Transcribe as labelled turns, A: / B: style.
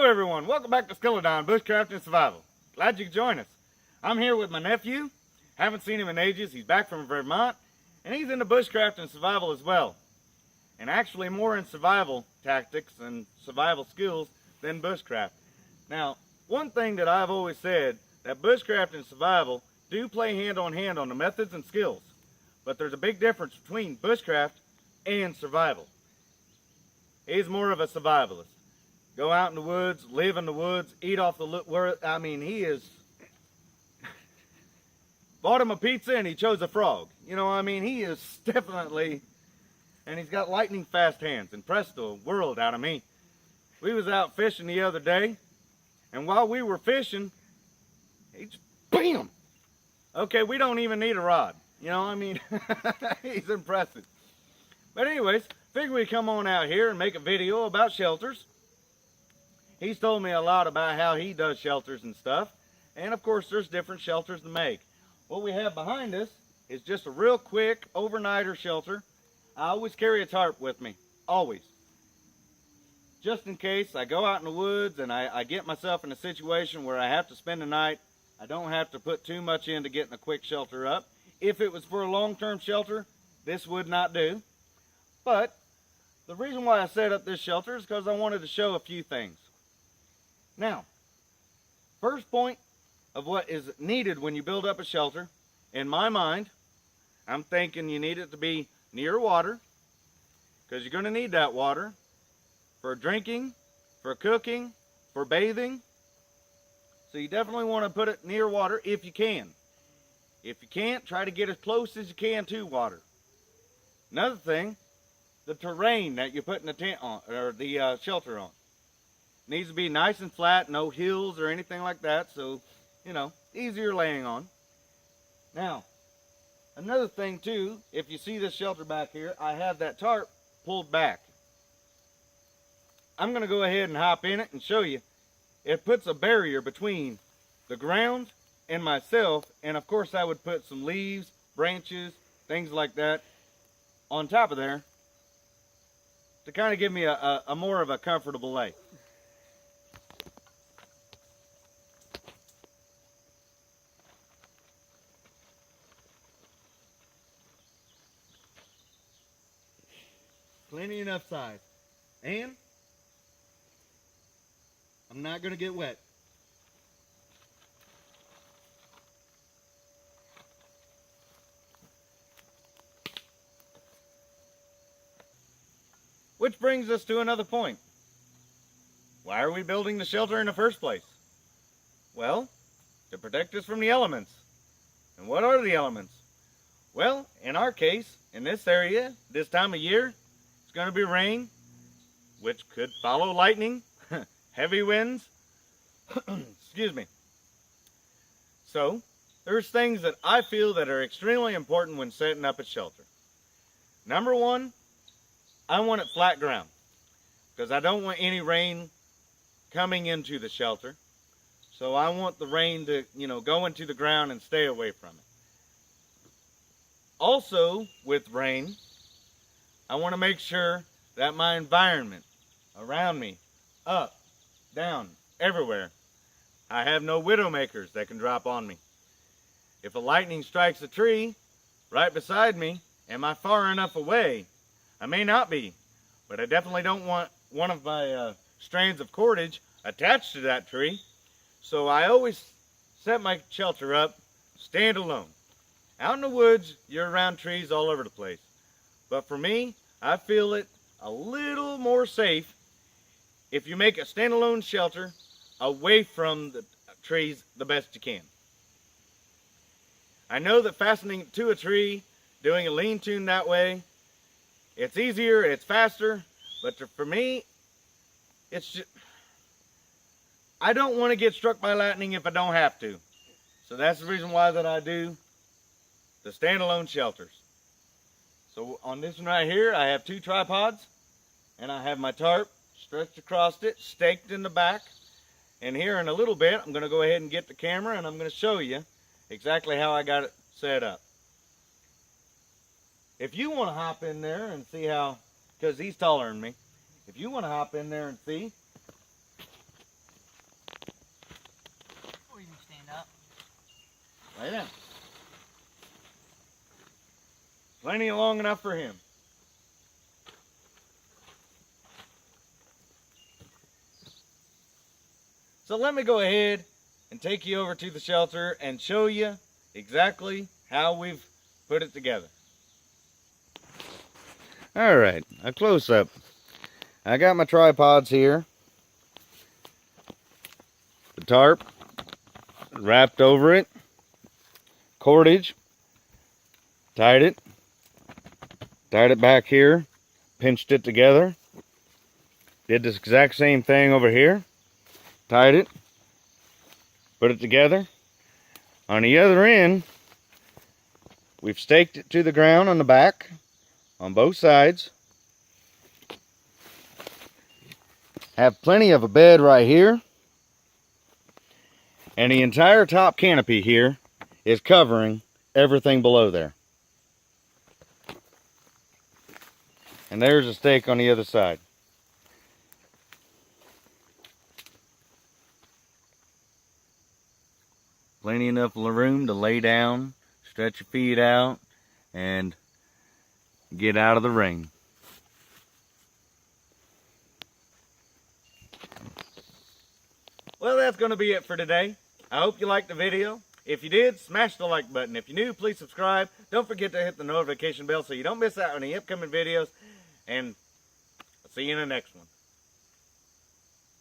A: Everyone, welcome back to Skeledon, Bushcraft and Survival. Glad you could join us. I'm here with my nephew. Haven't seen him in ages. He's back from Vermont, and he's into bushcraft and survival as well. And actually more in survival tactics and survival skills than bushcraft. Now, one thing that I've always said, that bushcraft and survival do play hand on the methods and skills. But there's a big difference between bushcraft and survival. He's more of a survivalist. Go out in the woods, live in the woods, eat off the... I mean, he is... Bought him a pizza and he chose a frog. You know, I mean, he is definitely... And he's got lightning fast hands. Impressed the world out of me. We was out fishing the other day. And while we were fishing, he just... BAM! Okay, we don't even need a rod. You know, I mean, he's impressive. But anyways, figured we'd come on out here and make a video about shelters. He's told me a lot about how he does shelters and stuff. And of course, there's different shelters to make. What we have behind us is just a real quick overnighter shelter. I always carry a tarp with me, always. Just in case I go out in the woods and I get myself in a situation where I have to spend the night. I don't have to put too much into getting a quick shelter up. If it was for a long-term shelter, this would not do. But the reason why I set up this shelter is because I wanted to show a few things. Now, first point of what is needed when you build up a shelter, in my mind, I'm thinking you need it to be near water, because you're going to need that water for drinking, for cooking, for bathing. So you definitely want to put it near water if you can. If you can't, try to get as close as you can to water. Another thing, the terrain that you're putting the tent on, or the shelter on. Needs to be nice and flat, no hills or anything like that, so, you know, easier laying on. Now, another thing too, if you see this shelter back here, I have that tarp pulled back. I'm going to go ahead and hop in it and show you. It puts a barrier between the ground and myself, and of course I would put some leaves, branches, things like that on top of there to kind of give me a more of a comfortable lay. Plenty enough size. And I'm not going to get wet. Which brings us to another point. Why are we building the shelter in the first place? Well, to protect us from the elements. And what are the elements? Well, in our case, in this area, this time of year, it's going to be rain, which could follow lightning, heavy winds, excuse me. So, there's things that I feel that are extremely important when setting up a shelter. Number one, I want it flat ground, because I don't want any rain coming into the shelter. So I want the rain to, go into the ground and stay away from it. Also, with rain, I want to make sure that my environment around me, up, down, everywhere, I have no widowmakers that can drop on me. If a lightning strikes a tree right beside me, am I far enough away? I may not be, but I definitely don't want one of my strands of cordage attached to that tree. So I always set my shelter up standalone. Out in the woods, you're around trees all over the place. But for me, I feel it a little more safe if you make a standalone shelter away from the trees the best you can. I know that fastening to a tree, doing a lean-to that way, it's easier, it's faster, but for me, it's just, I don't want to get struck by lightning if I don't have to. So that's the reason why that I do the standalone shelters. So on this one right here, I have 2 tripods, and I have my tarp stretched across it, staked in the back. And here in a little bit, I'm going to go ahead and get the camera and I'm going to show you exactly how I got it set up. If you want to hop in there and see how, because he's taller than me, if you want to hop in there and see.
B: Or you can stand up.
A: Lay down. Plenty long enough for him. So let me go ahead and take you over to the shelter and show you exactly how we've put it together. Alright, a close-up. I got my tripods here. The tarp wrapped over it. Cordage. Tied it. Tied it back here. Pinched it together. Did this exact same thing over here. Tied it, put it together. On the other end, we've staked it to the ground on the back, on both sides. Have plenty of a bed right here. And the entire top canopy here is covering everything below there. And there's a stake on the other side. Plenty enough room to lay down, stretch your feet out, and get out of the rain. Well, that's going to be it for today. I hope you liked the video. If you did, smash the like button. If you're new, please subscribe. Don't forget to hit the notification bell so you don't miss out on any upcoming videos. And I'll see you in the next one.